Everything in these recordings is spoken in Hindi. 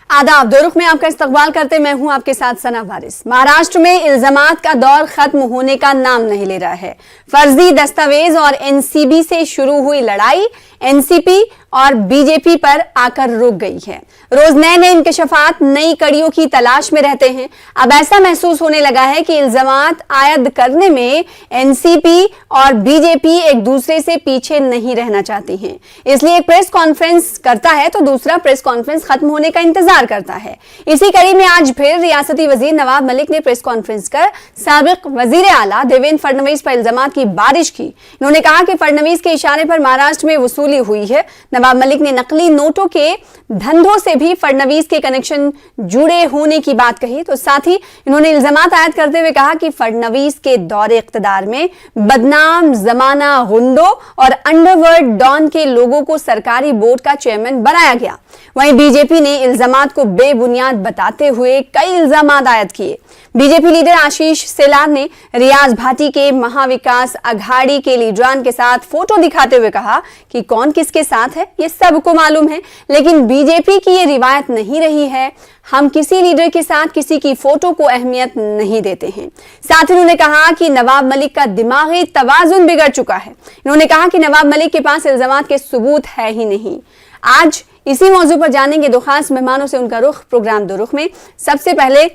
आदाब। दो रुख में आपका इस्तकबाल करते मैं हूं आपके साथ सना वारिस। महाराष्ट्र में इल्जामात का दौर खत्म होने का नाम नहीं ले रहा है। फर्जी दस्तावेज और एनसीबी से शुरू हुई लड़ाई एनसीपी और बीजेपी पर आकर रुक गई है। रोज नए नए इंकशाफात नई कड़ियों की तलाश में रहते हैं। अब ऐसा महसूस होने लगा है कि इल्जामात आयद करने में एनसीपी और बीजेपी एक दूसरे से पीछे नहीं रहना चाहती हैं। इसलिए एक प्रेस कॉन्फ्रेंस करता है तो दूसरा प्रेस कॉन्फ्रेंस खत्म होने का इंतजार करता है। इसी कड़ी में आज फिर रियासती वजीर नवाब मलिक ने प्रेस कॉन्फ्रेंस कर साबिक वजीर आला देवेंद्र फडणवीस पर इल्जामात की बारिश की। उन्होंने कहा कि फडणवीस के इशारे पर महाराष्ट्र में वसूली हुई है। नवाब मलिक ने नकली नोटों के धंधों से भी फडणवीस के कनेक्शन जुड़े होने की बात कही। तो साथ ही इन्होंने इल्जामात आयद करते हुए कहा कि फडणवीस के दौरे इख्तिदार में बदनाम जमाना गुंडों और अंडरवर्ल्ड डॉन के लोगों को सरकारी बोर्ड का चेयरमैन बनाया गया। वहीं बीजेपी ने इल्जामात को बेबुनियाद बताते हुए कई इल्जामात आयद किए। बीजेपी लीडर आशीष शेलार ने रियाज भाटी के महाविकास अघाड़ी के लीडरान के साथ फोटो दिखाते हुए कहा कि कौन किसके साथ है ये सबको मालूम है, लेकिन बीजेपी की ये रिवायत नहीं रही है। हम किसी लीडर के साथ किसी की फोटो को अहमियत नहीं देते हैं। साथ ही उन्होंने कहा कि नवाब मलिक का दिमागी तवाजुन बिगड़ चुका है। इन्होंने कहा कि नवाब मलिक के पास इल्जामात के सबूत है ही नहीं। आज इसी मौजू पर जानेंगे दो खास मेहमानों से उनका रुख। प्रोग्राम दो रुख में सबसे पहले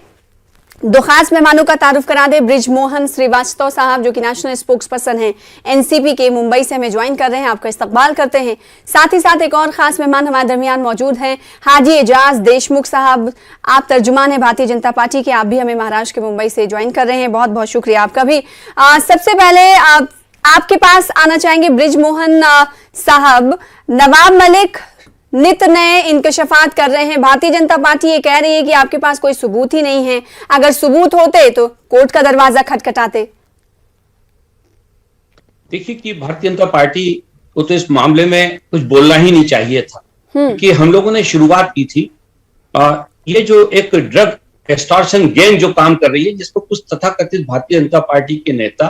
दो खास मेहमानों का तारुफ करा दे। ब्रिजमोहन श्रीवास्तव साहब जो कि नेशनल स्पोक्स पर्सन हैं एनसीपी के, मुंबई से हमें ज्वाइन कर रहे हैं, आपका इस्तकबाल करते हैं। साथ ही साथ एक और खास मेहमान हमारे दरमियान मौजूद हैं, हाजी एजाज देशमुख साहब। आप तर्जुमान हैं भारतीय जनता पार्टी के, आप भी हमें महाराष्ट्र के मुंबई से ज्वाइन कर रहे हैं, बहुत बहुत शुक्रिया आपका भी। सबसे पहले आपके पास आना चाहेंगे ब्रिजमोहन साहब। नवाब मलिक नित नए इंकशाफात कर रहे हैं। भारतीय जनता पार्टी ये कह रही है कि आपके पास कोई सबूत ही नहीं है। अगर सबूत होते तो कोर्ट का दरवाजा खटखटाते। देखिए कि भारतीय जनता पार्टी को तो इस मामले में कुछ बोलना ही नहीं चाहिए था, कि हम लोगों ने शुरुआत की थी। ये जो एक ड्रग एक्सटॉर्शन गैंग जो काम कर रही है, जिसको कुछ तथाकथित भारतीय जनता पार्टी के नेता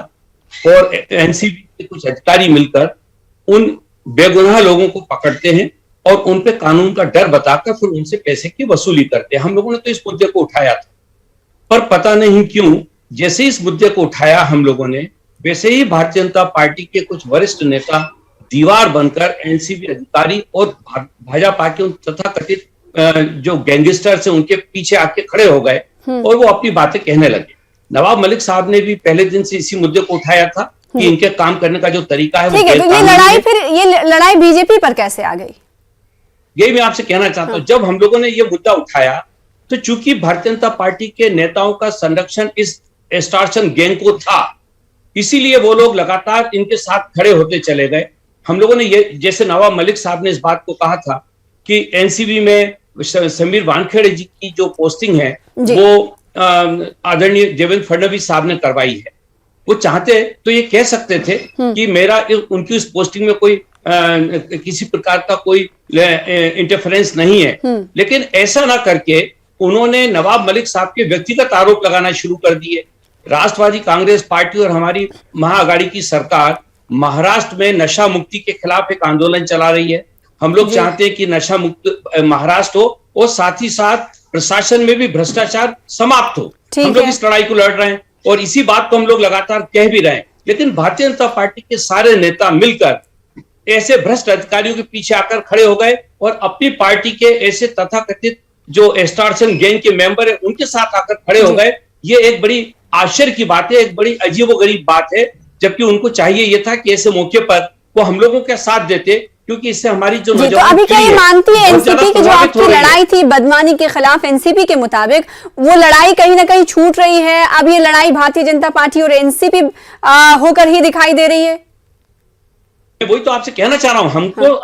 और एनसीबी के कुछ अधिकारी मिलकर उन बेगुनाह लोगों को पकड़ते हैं और उन पे कानून का डर बताकर फिर उनसे पैसे की वसूली करते हैं। हम लोगों ने तो इस मुद्दे को उठाया था, पर पता नहीं क्यों जैसे इस मुद्दे को उठाया हम लोगों ने, वैसे ही भारतीय जनता पार्टी के कुछ वरिष्ठ नेता दीवार बनकर एनसीबी अधिकारी और भाजपा के तथाकथित जो गैंगस्टर से उनके पीछे आके खड़े हो गए और वो अपनी बातें कहने लगे। नवाब मलिक साहब ने भी पहले दिन से इसी मुद्दे को उठाया था कि इनके काम करने का जो तरीका है वो ये लड़ाई बीजेपी पर कैसे आ गई, यही मैं आपसे कहना चाहता हूं। जब हम लोगों ने ये मुद्दा उठाया तो चूंकि भारतीय जनता पार्टी के नेताओं का संरक्षण इस एक्सटॉर्शन गैंग को था, इसीलिए वो लोग लगातार इनके साथ खड़े होते चले गए। हम लोगों ने ये, जैसे नवाब मलिक साहब ने इस बात को कहा था कि एनसीबी में समीर वानखेड़े जी की जो पोस्टिंग है वो आदरणीय देवेंद्र फडणवीस साहब ने करवाई है। वो चाहते तो ये कह सकते थे कि मेरा उनकी उस पोस्टिंग में कोई किसी प्रकार का कोई इंटरफेरेंस नहीं है, लेकिन ऐसा ना करके उन्होंने नवाब मलिक साहब के व्यक्तिगत आरोप लगाना शुरू कर दिए। राष्ट्रवादी कांग्रेस पार्टी और हमारी महाअघाड़ी की सरकार महाराष्ट्र में नशा मुक्ति के खिलाफ एक आंदोलन चला रही है। हम लोग चाहते हैं कि नशा मुक्त महाराष्ट्र हो और साथ ही साथ प्रशासन में भी भ्रष्टाचार समाप्त हो। हम लोग इस लड़ाई को लड़ रहे हैं और इसी बात को हम लोग लगातार कह भी रहे हैं, लेकिन भारतीय जनता पार्टी के सारे नेता मिलकर ऐसे भ्रष्ट अधिकारियों के पीछे आकर खड़े हो गए और अपनी पार्टी के ऐसे तथाकथित जो एक्सटॉर्शन गैंग के मेंबर है उनके साथ आकर खड़े हो गए। ये एक बड़ी आश्चर्य की बात है, एक बड़ी अजीबोगरीब बात है, जबकि उनको चाहिए ये था कि ऐसे मौके पर वो हम लोगों के साथ देते, क्योंकि इससे हमारी जो तो अभी क्या ये मानती है एनसीपी की जो आपकी लड़ाई थी बदमानी के खिलाफ, एनसीपी के मुताबिक वो लड़ाई कहीं ना कहीं छूट रही है, अब ये लड़ाई भारतीय जनता पार्टी और एनसीपी होकर ही दिखाई दे रही है? वही तो आपसे कहना चाह रहा हूं। हमको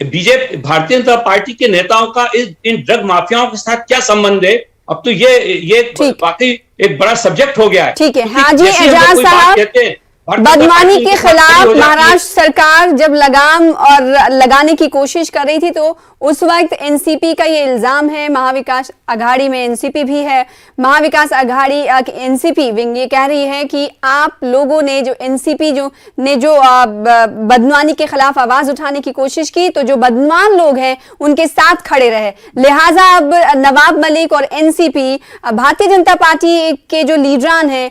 बीजेपी भारतीय जनता पार्टी के नेताओं का इन ड्रग माफियाओं के साथ क्या संबंध है? अब तो ये वाकई एक बड़ा सब्जेक्ट हो गया है। ठीक है, हाजी एजाज साहब कहते हैं बदनामी के खिलाफ महाराष्ट्र सरकार जब लगाम और लगाने की कोशिश कर रही थी तो उस वक्त एनसीपी का ये इल्जाम है, महाविकास आघाड़ी में एनसीपी भी है, महाविकास आघाड़ी एनसीपी विंग ये कह रही है कि आप लोगों ने जो एनसीपी जो बदनामी के खिलाफ आवाज उठाने की कोशिश की तो जो बदनाम लोग हैं उनके साथ खड़े रहे, लिहाजा अब नवाब मलिक और एनसीपी भारतीय जनता पार्टी के जो लीडरान हैं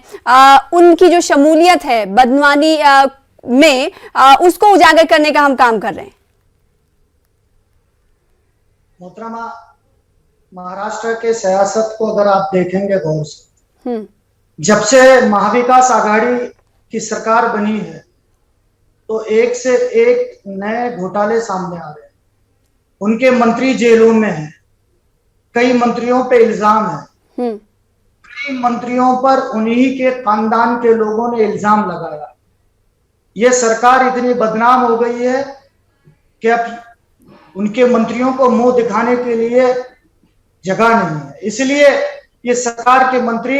उनकी जो शमूलियत है बदनामी में उसको उजागर करने का हम काम कर रहे हैं। मोहतरमा, महाराष्ट्र के सियासत को अगर आप देखेंगे गौर से, जब से महाविकास आघाड़ी की सरकार बनी है तो एक से एक नए घोटाले सामने आ रहे हैं। उनके मंत्री जेलों में हैं, कई मंत्रियों पे इल्जाम है, कई मंत्रियों पर उन्हीं के खानदान के लोगों ने इल्जाम लगाया। ये सरकार इतनी बदनाम हो गई है कि अब उनके मंत्रियों को मुंह दिखाने के लिए जगह नहीं है। इसलिए ये सरकार के मंत्री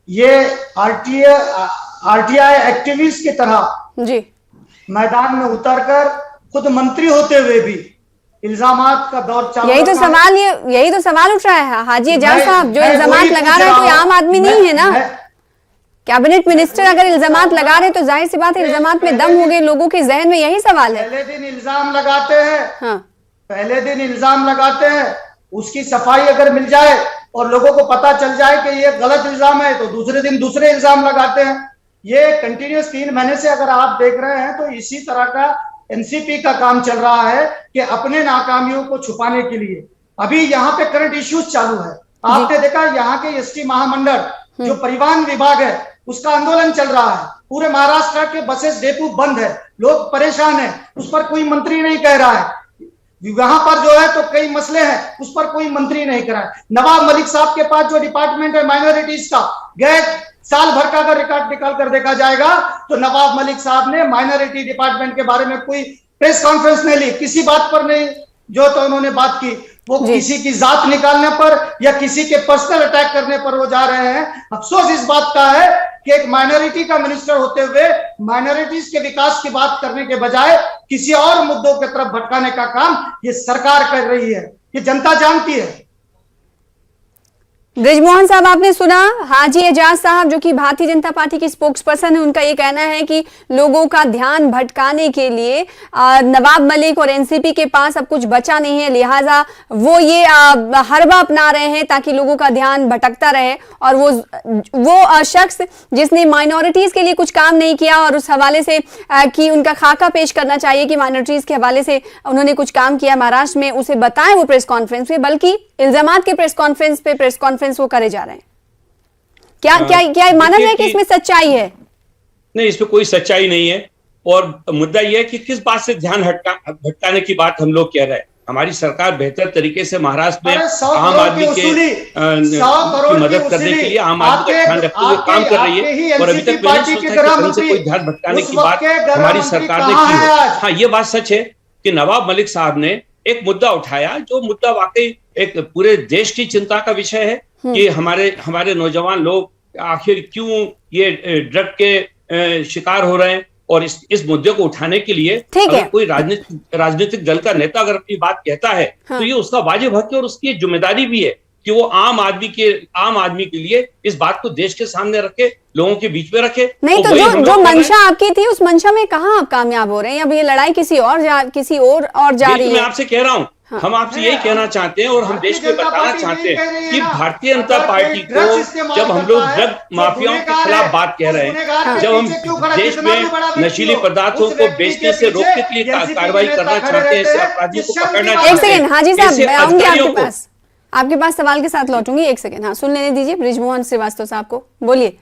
ये आरटीआई एक्टिविस्ट की तरह जी मैदान में उतरकर खुद मंत्री होते हुए भी इल्जामात का दौर चालू। यही तो सवाल उठ रहा है हाजी एजाज साहब, जो इल्जामात लगा रहा है कोई आम आदमी नहीं है ना। कैबिनेट मिनिस्टर अगर इल्जामात लगा रहे तो जाहिर सी बात है इल्जामात में दम हो गए, लोगों के जहन में यही सवाल है। पहले दिन इल्जाम लगाते हैं, हाँ। पहले दिन इल्जाम लगाते हैं, उसकी सफाई अगर मिल जाए और लोगों को पता चल जाए कि ये गलत इल्जाम है तो दूसरे दिन दूसरे इल्जाम लगाते हैं। ये कंटिन्यूस 3 महीने से अगर आप देख रहे हैं तो इसी तरह का एनसीपी का काम चल रहा है कि अपने नाकामियों को छुपाने के लिए। अभी यहाँ पे करंट इश्यूज चालू है, आपने देखा यहाँ के एसटी महामंडल जो परिवहन विभाग है उसका आंदोलन चल रहा है। पूरे महाराष्ट्र के बसेस डेपो बंद है, लोग परेशान है, उस पर कोई मंत्री नहीं कह रहा है। वहां पर जो है तो कई मसले हैं, उस पर कोई मंत्री नहीं करा है। नवाब मलिक साहब के पास जो डिपार्टमेंट है माइनॉरिटीज का, गए साल भर का अगर रिकॉर्ड निकाल कर देखा जाएगा तो नवाब मलिक साहब ने माइनॉरिटी डिपार्टमेंट के बारे में कोई प्रेस कॉन्फ्रेंस नहीं ली, किसी बात पर नहीं जो तो उन्होंने बात की, वो किसी की जात निकालने पर या किसी के पर्सनल अटैक करने पर वो जा रहे हैं। अफसोस इस बात का है कि एक माइनॉरिटी का मिनिस्टर होते हुए माइनॉरिटीज के विकास की बात करने के बजाय किसी और मुद्दों की तरफ भटकाने का काम ये सरकार कर रही है, ये जनता जानती है। ब्रिजमोहन साहब, आपने सुना हाजी एजाज साहब जो कि भारतीय जनता पार्टी की स्पोक्स पर्सन है, उनका ये कहना है कि लोगों का ध्यान भटकाने के लिए नवाब मलिक और एनसीपी के पास अब कुछ बचा नहीं है, लिहाजा वो ये हरबा अपना रहे हैं ताकि लोगों का ध्यान भटकता रहे। और वो शख्स जिसने माइनॉरिटीज के लिए कुछ काम नहीं किया और उस हवाले से कि उनका खाका पेश करना चाहिए कि माइनॉरिटीज के हवाले से उन्होंने कुछ काम किया महाराष्ट्र में, उसे बताएं वो प्रेस कॉन्फ्रेंस पे, बल्कि इल्जामात के प्रेस कॉन्फ्रेंस वो करे जा रहे हैं। क्या माना जाए कि इसमें सच्चाई है? नहीं, इसमें कोई सच्चाई नहीं है। और मुद्दा यह है कि किस बात से ध्यान भटकाने की बात हम लोग कह रहे हैं। हमारी सरकार बेहतर तरीके से महाराष्ट्र में आम आदमी की मदद करने के लिए, आम आदमी का ध्यान रखते हुए काम कर रही है। और अभी तक मैंने सोचा कि कहीं से कोई ध्यान भटकाने की बात हमारी सरकार ने की है। हाँ, ये बात सच है कि नवाब मलिक साहब ने एक मुद्दा उठाया, जो मुद्दा वाकई एक पूरे देश की चिंता का विषय है कि हमारे नौजवान लोग आखिर क्यों ये ड्रग के शिकार हो रहे हैं। और इस मुद्दे को उठाने के लिए अगर कोई राजनीतिक दल का नेता अगर अपनी बात कहता है तो ये उसका वाजिब हक है और उसकी जिम्मेदारी भी है कि वो आम आदमी के लिए इस बात को देश के सामने रखे, लोगों के बीच में रखे। नहीं तो जो मंशा आपकी थी उस मंशा में कहाँ आप कामयाब हो रहे हैं? अब ये लड़ाई किसी और जा रही है। मैं आपसे कह रहा हूँ, हम आपसे यही कहना चाहते हैं और हम देश को बताना चाहते हैं कि भारतीय जनता पार्टी को जब हम लोग ड्रग माफियाओं के खिलाफ बात कह रहे हैं, जब हम देश में नशीली पदार्थों को बेचने से रोकने के लिए कार्रवाई करना चाहते हैं, ऐसे अपराधियों को पकड़ना चाहते हैं। एक सेकंड हाजी साहब, मैं आऊंगी आपके पास सवाल के साथ लौटूंगी। एक सेकंड, हाँ, सुन लेने दीजिए ब्रिजमोहन श्रीवास्तव साहब को, बोलिए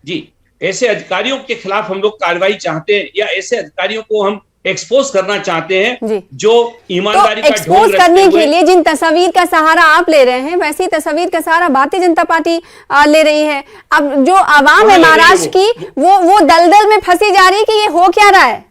जी। ऐसे अधिकारियों के खिलाफ हम लोग कार्रवाई चाहते हैं या ऐसे अधिकारियों को हम एक्सपोज करना चाहते हैं जो ईमानदारी का एक्सपोज करने के लिए जिन तस्वीर का सहारा आप ले रहे हैं, वैसी तस्वीर का सहारा भारतीय जनता पार्टी ले रही है। अब जो आवाम है महाराष्ट्र की वो दलदल में फंसी जा रही है कि ये हो क्या रहा है,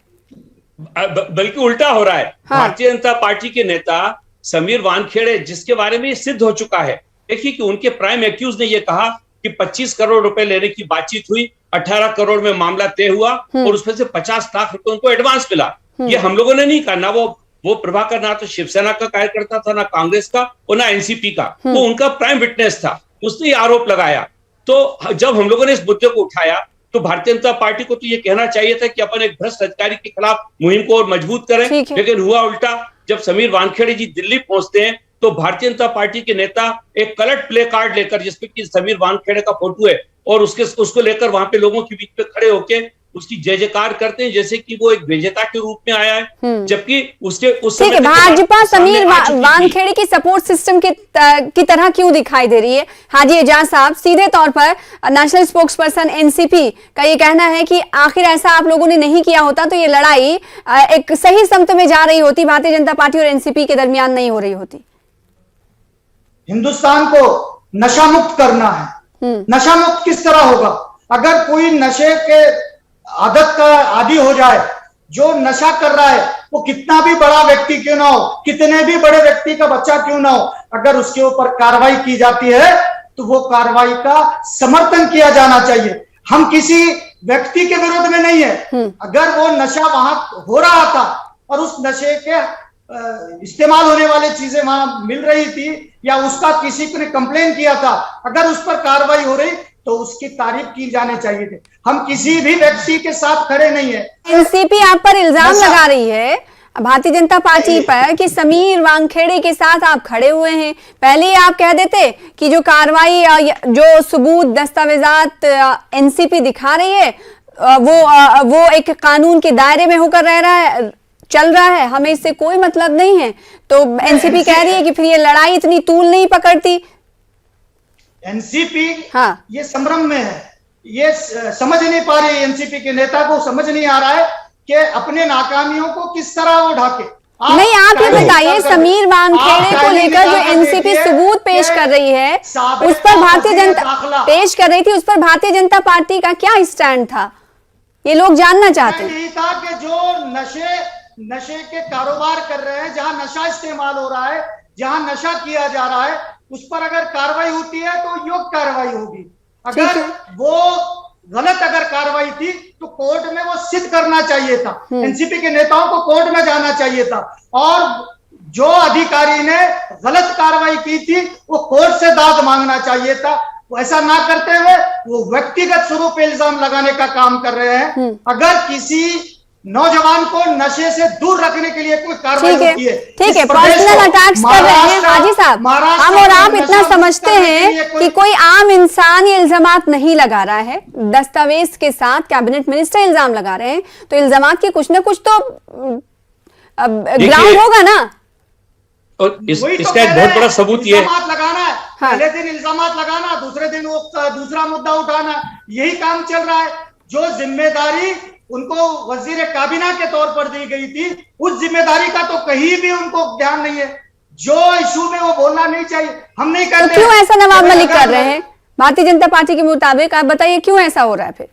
बल्कि उल्टा हो रहा है। भारतीय जनता पार्टी के नेता समीर वानखेड़े, जिसके बारे में सिद्ध हो चुका है, देखिए कि उनके प्राइम एक्यूज ने यह कहा कि 25 करोड़ रुपए लेने की बातचीत हुई 18 करोड़ में मामला तय हुआ और उसमें से 50 लाख रुपए उनको एडवांस मिला। ये हम लोगों ने नहीं कहा, ना वो प्रभाकर ना तो शिवसेना का कार्यकर्ता था, ना कांग्रेस का और ना एनसीपी का, वो उनका प्राइम विटनेस था, उसने आरोप लगाया। तो जब हम लोगों ने इस मुद्दे को उठाया तो भारतीय जनता पार्टी को तो ये कहना चाहिए था कि अपन एक भ्रष्ट अधिकारी के खिलाफ मुहिम को और मजबूत करें, लेकिन हुआ उल्टा। जब समीर वानखेड़े जी दिल्ली पहुंचते हैं तो भारतीय जनता पार्टी के नेता एक कलर प्ले कार्ड लेकर, जिसपे कि समीर वानखेड़े का फोटो है, और उसको लेकर वहां पे लोगों के बीच में खड़े होके उसकी जय जयकार करते हैं, जैसे कि वो एक विजेता के रूप में आया है। जबकि उसके उस ठीक है, भाजपा समीर वानखेड़े की सपोर्ट सिस्टम की तरह क्यों दिखाई दे रही है? हाजी एजाज साहब, सीधे तौर पर नेशनल स्पोक्स पर्सन एनसीपी का ये कहना है कि आखिर ऐसा आप लोगों ने नहीं किया होता तो ये लड़ाई एक सही समत में जा रही होती, भारतीय जनता पार्टी और एनसीपी के दरमियान नहीं हो रही होती। हिंदुस्तान को नशा मुक्त करना है। नशा मुक्त किस तरह होगा? अगर कोई नशे के आदत का आदी हो जाए, जो नशा कर रहा है वो कितना भी बड़ा व्यक्ति क्यों ना हो, कितने भी बड़े व्यक्ति का बच्चा क्यों ना हो, अगर उसके ऊपर कार्रवाई की जाती है तो वो कार्रवाई का समर्थन किया जाना चाहिए। हम किसी व्यक्ति के विरोध में नहीं है। अगर वो नशा वहां हो रहा था और उस नशे के इस्तेमाल होने वाली चीजें वहां मिल रही थी या उसका किसी ने कंप्लेन किया था, अगर उस पर कार्रवाई हो रही तो उसकी तारीफ की जाने चाहिए थे। हम किसी भी व्यक्ति के साथ खड़े नहीं है। एनसीपी आप पर इल्जाम लगा रही है भारतीय जनता पार्टी पर कि समीर वानखेड़े के साथ आप खड़े हुए हैं। पहले आप कह देते कि जो कार्रवाई, जो सबूत, दस्तावेजात एनसीपी दिखा रही है वो एक कानून के दायरे में होकर चल रहा है, हमें इससे कोई मतलब नहीं है। तो एनसीपी कह रही है कि फिर ये लड़ाई इतनी तूल नहीं पकड़ती। एनसीपी ये संभ्रम में है, ये समझ नहीं पा रही है। एनसीपी के नेता को समझ नहीं आ रहा है कि अपने नाकामियों को किस तरह वो ढाके। नहीं, आप ये बताइए, समीर वानखेड़े को लेकर जो एनसीपी सबूत पेश कर रही है उस पर भारतीय जनता पेश कर रही थी, उस पर भारतीय जनता पार्टी का क्या स्टैंड था, ये लोग जानना चाहते हैं। यही था कि जो नशे के कारोबार कर रहे हैं, जहां नशा इस्तेमाल हो रहा है, जहां नशा किया जा रहा है, उस पर अगर कार्रवाई होती है तो योग्य कार्रवाई होगी। अगर वो गलत अगर कार्रवाई थी तो कोर्ट में वो सिद्ध करना चाहिए था। एनसीपी के नेताओं को कोर्ट में जाना चाहिए था और जो अधिकारी ने गलत कार्रवाई की थी वो कोर्ट से दाद मांगना चाहिए था। वो ऐसा ना करते हुए वो व्यक्तिगत स्वरूप पे इल्जाम लगाने का काम कर रहे हैं। अगर किसी नौजवान को नशे से दूर रखने के लिए कोई कार्रवाई होती है, ठीक है, पर्सनल अटैक्स कर रहे हैं हाजी साहब। हम और आप इतना समझते हैं कि कोई आम इंसान ये इल्जामात नहीं लगा रहा है, दस्तावेज के साथ कैबिनेट मिनिस्टर इल्जाम लगा रहे हैं, तो इल्जामात के कुछ ना कुछ तो ग्राउंड होगा ना। और इसका एक बहुत बड़ा सबूत ये लगाना है, पहले दिन इल्जामात लगाना, दूसरे दिन वो दूसरा मुद्दा उठाना, यही काम चल रहा है। जो जिम्मेदारी उनको वजीर काबीना के तौर पर दी गई थी, उस जिम्मेदारी का तो कहीं भी उनको ध्यान नहीं है। जो इशू में वो बोलना नहीं चाहिए, हम नहीं करते। तो क्यों ऐसा नवाब मलिक कर रहे हैं भारतीय जनता पार्टी के मुताबिक? आप बताइए क्यों ऐसा हो रहा है? फिर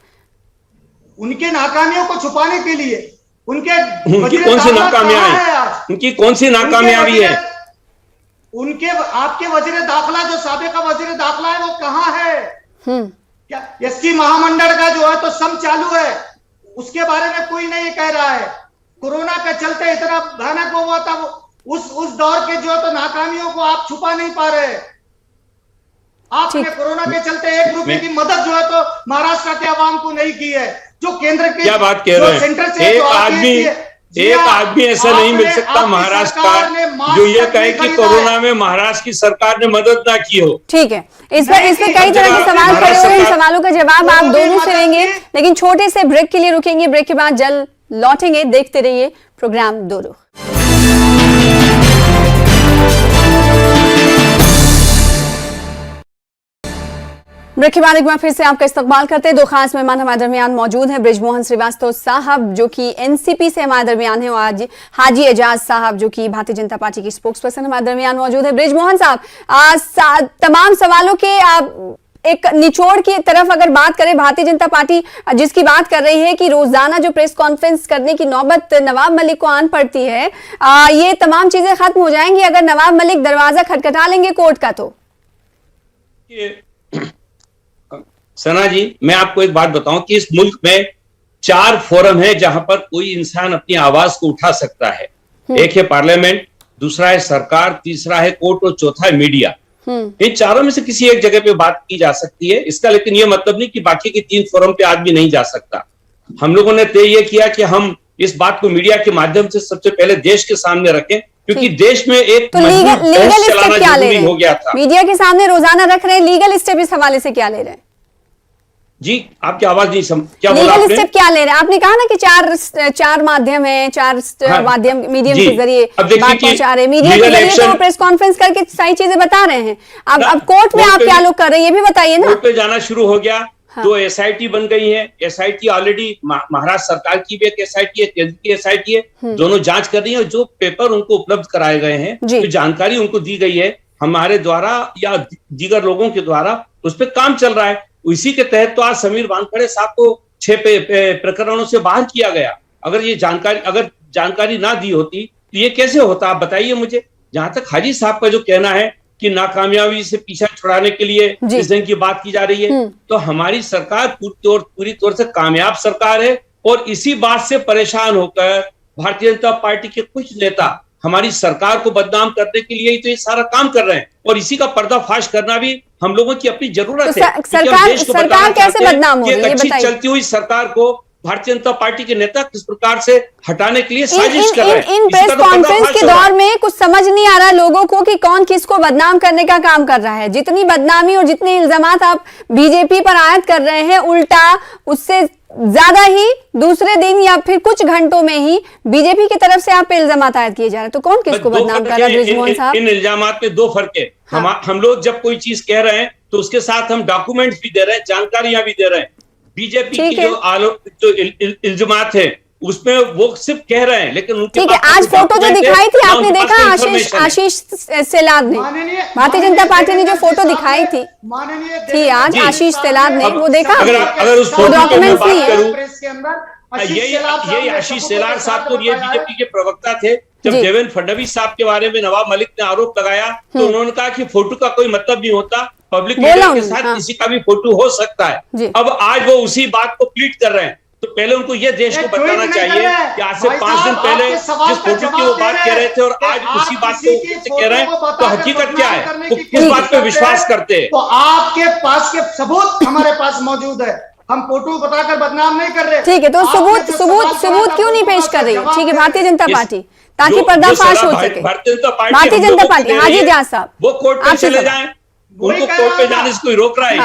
उनके नाकामियों को छुपाने के लिए। उनकी कौन सी नाकामियां हैं? उनकी कौन सी नाकामयाबी है? उनके आपके वजीर दाखिला, जो साबिका वजीर दाखिला है, वो कहाँ है? क्या एसटी महामंडल का जो है तो सम चालू है, उसके बारे में कोई नहीं कह रहा है। कोरोना के चलते इतना भयानक हुआ था, उस दौर के जो है तो नाकामियों को आप छुपा नहीं पा रहे। आपने कोरोना के चलते 1 रुपए की मदद जो है तो महाराष्ट्र के आवाम को नहीं की है। जो केंद्र के क्या बात कह रहे हैं? सेंटर से एक आदमी ऐसा नहीं मिल सकता महाराष्ट्र का जो ये कहे कि कोरोना में महाराष्ट्र की सरकार ने मदद ना की हो। ठीक है, इस पर कई तरह के सवाल खड़े हुए हैं, इन सवालों का जवाब आप दोनों से लेंगे, लेकिन छोटे से ब्रेक के लिए रुकेंगे। ब्रेक के बाद जल्द लौटेंगे। देखते रहिए प्रोग्राम दो रुख। ब्रेक के बाद एक बार फिर से आपका इस्तकबाल करते हैं। 2 खास मेहमान हमारे दरमियान मौजूद हैं। बृजमोहन श्रीवास्तव साहब जो कि एनसीपी से हमारे दरमियान हैं, और आज हाजी एजाज साहब जो कि भारतीय जनता पार्टी की स्पोक्स पर्सन हमारे दरमियान मौजूद है। बृजमोहन साहब, तमाम सवालों के एक निचोड़ की तरफ अगर बात करें, भारतीय जनता पार्टी जिसकी बात कर रही है कि रोजाना जो प्रेस कॉन्फ्रेंस करने की नौबत नवाब मलिक को आन पड़ती है, ये तमाम चीजें खत्म हो जाएंगी अगर नवाब मलिक दरवाजा खटखटा लेंगे कोर्ट का। तो सना जी, मैं आपको एक बात बताऊं कि इस मुल्क में 4 फोरम है जहां पर कोई इंसान अपनी आवाज को उठा सकता है। एक है पार्लियामेंट, दूसरा है सरकार, तीसरा है कोर्ट और चौथा है मीडिया। इन चारों में से किसी एक जगह पे बात की जा सकती है। इसका लेकिन यह मतलब नहीं कि बाकी के 3 फोरम पे आदमी नहीं जा सकता। हम लोगों ने तय यह किया कि हम इस बात को मीडिया के माध्यम से सबसे पहले देश के सामने रखें, क्योंकि देश में एक तो लीगल स्टेप क्या ले रहे हो गया था। मीडिया के सामने रोजाना रख रहे हैं, लीगल स्टेप इस हवाले से क्या ले रहे हैं? जी, आपकी आवाज नहीं क्या बोला लीगल आपने? स्टेप क्या ले रहे हैं? आपने कहा ना कि चार माध्यम है, माध्यम मीडियम के जरिए बात पहुंचा रहे हैं। मीडिया के जरिए तो प्रेस कॉन्फ्रेंस करके सारी चीजें बता रहे हैं। अब कोर्ट में आप क्या लोग कर रहे हैं ये भी बताइए ना। कोर्ट पे जाना शुरू हो गया। तो एसआईटी बन गई है। एसआईटी ऑलरेडी महाराष्ट्र सरकार की भी एक एसआईटी है, केंद्र की एसआईटी है। दोनों जांच कर रही है और जो पेपर उनको उपलब्ध कराए गए हैं, जो जानकारी उनको दी गई है हमारे द्वारा या दीगर लोगों के द्वारा, उस पर काम चल रहा है। इसी के तहत तो आज समीर वानखेड़े साहब को 6 प्रकरणों से बाहर किया गया। अगर जानकारी ना दी होती तो ये कैसे होता, आप बताइए मुझे। जहां तक हाजी साहब का जो कहना है कि नाकामयाबी से पीछा छुड़ाने के लिए इस दिन की बात की जा रही है, तो हमारी सरकार पूरी तौर से कामयाब सरकार है। और इसी बात से परेशान होकर भारतीय जनता पार्टी के कुछ नेता हमारी सरकार को बदनाम करने के लिए ही तो ये सारा काम कर रहे हैं। और इसी का पर्दाफाश करना भी हम लोगों की अपनी जरूरत है। सरकार कैसे बदनाम हो रही है, अच्छी चलती हुई सरकार को भारतीय जनता पार्टी के नेता किस प्रकार से हटाने के लिए साजिश कर रहे हैं। इन प्रेस कॉन्फ्रेंस के दौर में कुछ समझ नहीं आ रहा लोगों को कि कौन किसको बदनाम करने का काम कर रहा है। जितनी बदनामी और जितने इल्जामात आप बीजेपी पर आयद कर रहे हैं, उल्टा उससे ज्यादा ही दूसरे दिन या फिर कुछ घंटों में ही बीजेपी की तरफ से आप पे इल्जामात आयद किए जा रहे हैं। तो कौन किसको बदनाम कर रहा है बृजमोहन साहब? इन इल्जामात में 2 फर्क है। हम लोग जब कोई चीज कह रहे हैं तो उसके साथ हम डॉक्यूमेंट्स भी दे रहे हैं, जानकारियां भी दे रहे हैं। बीजेपी की जो इल्जामात है उसमें वो सिर्फ कह रहे हैं, लेकिन उनके ठीक है। आज फोटो जो दिखाई थी आपने देखा, आशीष सेलार ने, भारतीय जनता पार्टी ने जो फोटो दिखाई थी आज आशीष सेलार ने, वो देखा? अगर उस फोटो की मैं बात करूं, यही आशीष सेलार साहब तो ये बीजेपी के प्रवक्ता थे। जब देवेंद्र फडणवीस साहब के बारे में नवाब मलिक ने आरोप लगाया तो उन्होंने कहा कि फोटो का कोई मतलब नहीं होता, पब्लिक लीडर के साथ किसी का भी फोटो हो सकता है। अब आज वो उसी बात को प्लीट कर रहे हैं। तो पहले उनको ये देश को बताना चाहिए कि आज से 5 दिन पहले जिस फोटो की वो बात कह रहे थे और आज उसी बात को कह रहे हैं, तो हकीकत क्या है, वो किस बात पे विश्वास करते हैं? तो आपके पास के सबूत हमारे पास मौजूद है। हम फोटो बताकर बदनाम नहीं कर रहे। ठीक है, तो सबूत क्यों नहीं पेश कर रही? ठीक है, भारतीय जनता पार्टी, ताकि पर्दाफाश हो सके। भारतीय जनता पार्टी, हाजी जहाँ साहब, वो कोर्ट पे चले जाएं, उनको कोर्ट पे जाने से कोई रोक रहा है?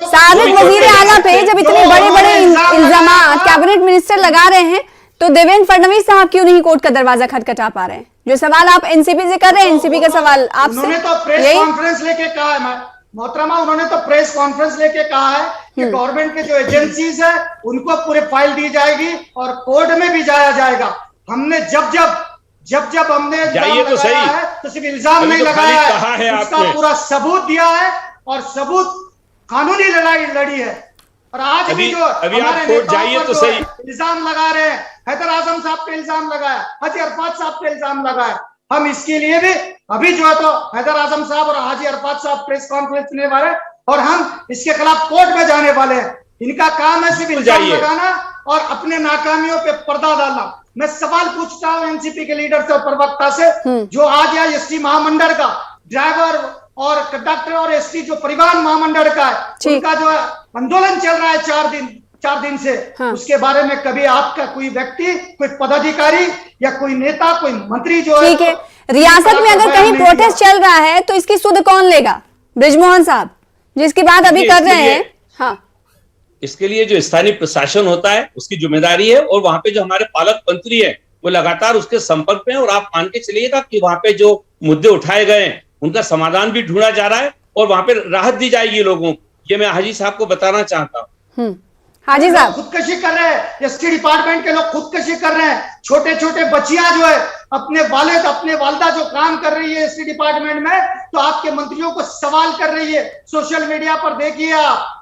साबिक वजीर आला पे जब इतने बड़े बड़े इल्जामात कैबिनेट मिनिस्टर लगा रहे हैं, तो देवेंद्र फडणवीस साहब क्यों नहीं कोर्ट का दरवाजा खटखटा पा रहे हैं? जो सवाल आप एनसीपी से कर रहे हैं, एनसीपी का सवाल आपसे। उन्होंने तो प्रेस कॉन्फ्रेंस लेके कहा है मोहतरमा, उन्होंने तो प्रेस कॉन्फ्रेंस लेके कहा है कि गवर्नमेंट के जो एजेंसीज है उनको पूरे फाइल दी जाएगी और कोर्ट में भी जाया जाएगा। हमने जब हमने जाइए तो सही है तो सिर्फ इल्जाम नहीं लगाया है, उसका पूरा सबूत दिया है और सबूत कानूनी लड़ाई लड़ी है। और आज भी जो हमारे कोर्ट जाइए तो सही इल्जाम लगा रहे हैं, हैदर आजम साहब पे इल्जाम लगाया, हाजी अरफात साहब पे इल्जाम लगाया, हम इसके लिए भी अभी जो है तो हैदर आजम साहब और हाजी अरफात साहब प्रेस कॉन्फ्रेंस करने वाले और हम इसके खिलाफ कोर्ट में जाने वाले हैं। इनका काम है सिर्फ इल्जाम लगाना और अपने नाकामियों पे पर्दा डालना। मैं सवाल पूछता हूं एनसीपी के लीडर से और प्रवक्ता से, जो आज यहाँ एसटी महामंडल का ड्राइवर और कंडक्टर और एसटी जो परिवहन महामंडल का है, उनका जो आंदोलन चल रहा है 4 दिन से, उसके बारे में कभी आपका कोई व्यक्ति, कोई पदाधिकारी या कोई नेता, कोई मंत्री जो है, ठीक है, रियासत में अगर कहीं प्रोटेस्ट चल रहा है तो इसकी सुध कौन लेगा? बृजमोहन साहब, जिसकी बात अभी कर रहे हैं। हाँ, इसके लिए जो स्थानीय प्रशासन होता है उसकी जिम्मेदारी है और वहां पे जो हमारे पालक मंत्री है वो लगातार उसके संपर्क में है। और आप मान के चलिएगा कि वहां पे जो मुद्दे उठाए गए हैं उनका समाधान भी ढूंढा जा रहा है और वहां पे राहत दी जाएगी लोगों को। ये मैं हाजी साहब को बताना चाहता हूँ। हाजी साहब, खुदकशी कर रहे हैं, एसटी डिपार्टमेंट के लोग खुदकशी कर रहे हैं। छोटे छोटे बच्चियां जो है अपने वालिदा जो काम कर रही है एसटी डिपार्टमेंट में, तो आपके मंत्रियों को सवाल कर रही है। सोशल मीडिया पर देखिए आप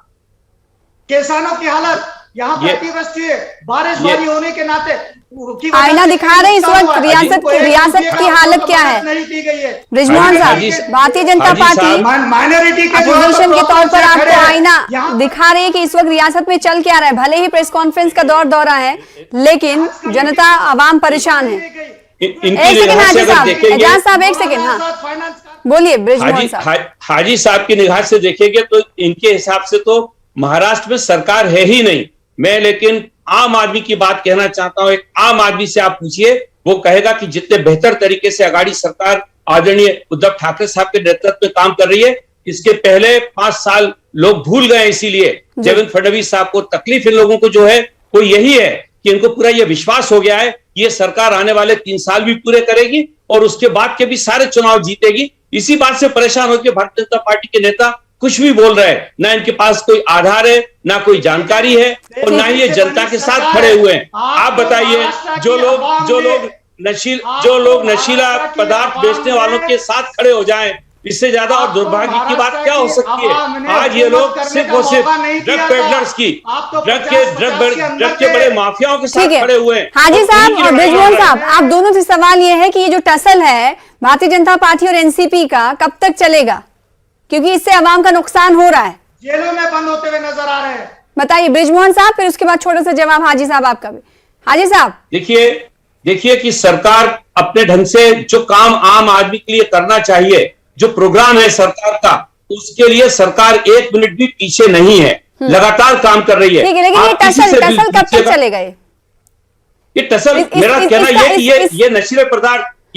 किसानों की हालत, यहाँ पर अतिवृष्टि है, बारिशबारी होने के नाते आईना दिखा रहे हैं इस वक्त रियासत की हालत क्या है। नहीं दी गई है बृजमोहन साहब, भारतीय जनता पार्टी माइनॉरिटी के अपोजिशन के तौर पर आपको आईना दिखा रही है कि इस वक्त रियासत में चल क्या रहा है। भले ही प्रेस कॉन्फ्रेंस का दौरा है, लेकिन जनता आवाम परेशान है। एक सेकंड हाजी साहब, एजाज साहब एक सेकंड, हाँ बोलिए बृजमोहन साहब। हाजी साहब की निगाह से देखेंगे तो इनके हिसाब से तो महाराष्ट्र में सरकार है ही नहीं। मैं लेकिन आम आदमी की बात कहना चाहता हूं। एक आम आदमी से आप पूछिए, वो कहेगा कि जितने बेहतर तरीके से अगाड़ी सरकार आदरणीय उद्धव ठाकरे साहब के नेतृत्व में काम कर रही है, इसके पहले 5 साल लोग भूल गए। इसीलिए देवेंद्र फडणवीस साहब को तकलीफ इन लोगों को जो है वो यही है कि इनको पूरा ये विश्वास हो गया है ये सरकार आने वाले 3 साल भी पूरे करेगी और उसके बाद के भी सारे चुनाव जीतेगी। इसी बात से परेशान होकर भारतीय जनता पार्टी के नेता कुछ भी बोल रहे हैं। ना इनके पास कोई आधार है, ना कोई जानकारी है, और ना ही ये जनता के साथ खड़े हुए हैं। आप बताइए, जो लोग नशीला पदार्थ बेचने वालों के साथ खड़े हो जाएं, इससे ज्यादा और दुर्भाग्य की बात क्या हो सकती है। आज ये लोग सिर्फ और सिर्फ ड्रग पेडलर्स की, ड्रग के बड़े माफियाओं के साथ खड़े हुए हैं। हाजी साहब और बृजमोहन साहब, आप दोनों से सवाल ये है कि ये जो टसल है भारतीय जनता पार्टी और एनसीपी का, कब तक चलेगा? क्योंकि इससे अवाम का नुकसान हो रहा है। जेलों में बंद होते हुए नजर आ रहे हैं। बताइए बृजमोहन साहब, फिर उसके बाद छोटा सा जवाब हाजी साहब आपका भी। हाजी साहब देखिए कि सरकार अपने ढंग से जो काम आम आदमी के लिए करना चाहिए, जो प्रोग्राम है सरकार का, उसके लिए सरकार 1 मिनट भी पीछे नहीं है, लगातार काम कर रही है। ठीक है, लेकिन ये टसल कब तक चलेगा? ये टसल, मेरा कहना यह कि ये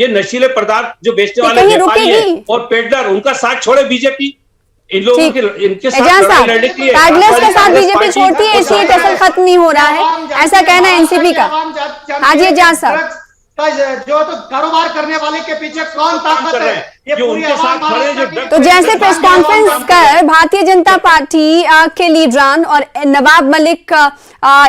नशीले पदार्थ जो बेचने वाले व्यापारी हैं और पेडलर, उनका साथ छोड़े बीजेपी। इन लोगों के इनके साथ लड़ने के लिए पेडलर्स के साथ बीजेपी छोड़ती है, इसलिए टसल खत्म नहीं हो रहा है, ऐसा कहना है एनसीपी का। हाजी एजाज साहब, जो तो कारोबार करने वाले के पीछे कौन ताकत है? ये उनके साथ खड़े जो तो जैसे प्रेस कॉन्फ्रेंस कर भारतीय जनता पार्टी के लीडरान और नवाब मलिक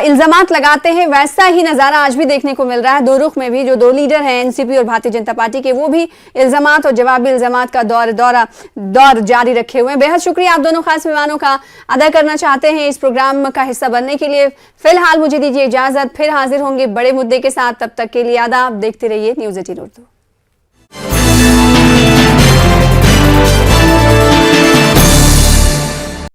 इल्जामात लगाते हैं, वैसा ही नजारा आज भी देखने को मिल रहा है। दो रुख में भी जो 2 लीडर हैं एनसीपी और भारतीय जनता पार्टी के, वो भी इल्जामात और जवाबी इल्जामात का दौर जारी रखे हुए हैं। बेहद शुक्रिया आप दोनों खास मेहमानों का अदा करना चाहते हैं इस प्रोग्राम का हिस्सा बनने के लिए। फिलहाल मुझे दीजिए इजाजत, फिर हाजिर होंगे बड़े मुद्दे के साथ। तब तक के लिए आदाब, देखते रहिए न्यूज़ 18 उर्दू।